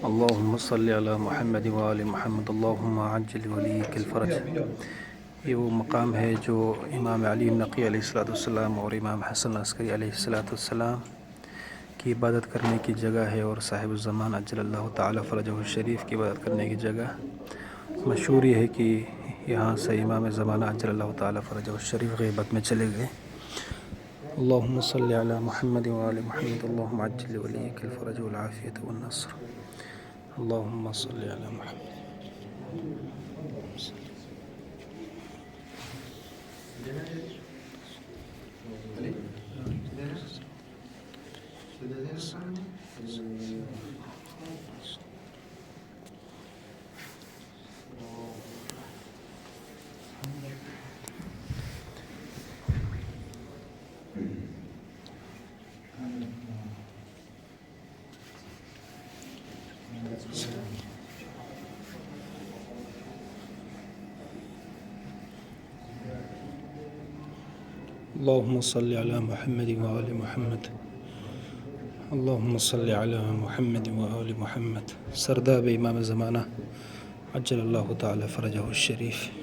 अल्लाहुम्मा सल्लि अला मुहम्मद व आलि मुहम्मद अल्लाहुम्मा अज्जिल वलीकल फ़रज। ये वो मकाम है जो इमाम अली नक़ी अलैहिस्सलाम और इमाम हसन अस्करी अलैहिस्सलाम की इबादत करने की जगह है और साहिब ज़मान अज्जलल्लाहु ताला फ़रजहु शरीफ की इबादत करने की जगह। मशहूर ये है कि यहाँ से इमाम ज़माना अज्जलल्लाहु ताला फ़रजहु शरीफ ग़ैबत में चले गए। अल्लाहुम्मा सल्लि अला मुहम्मद व आलि मुहम्मद अल्लाहुम्मा अज्जिल वलीकल फ़रज वल आफ़ियत वन नस्र। अल्लाहुम्मा सल्लि अला मुहम्मद। अल्लाहुम्मा सल्लि अला मुहम्मद व आलि मुहम्मद अल्लाहुम्मा सल्लि अला मुहम्मद व आलि मुहम्मद। सरदाब इमाम ज़माना अज्जलल्लाहु ताला फ़रजहु शरीफ।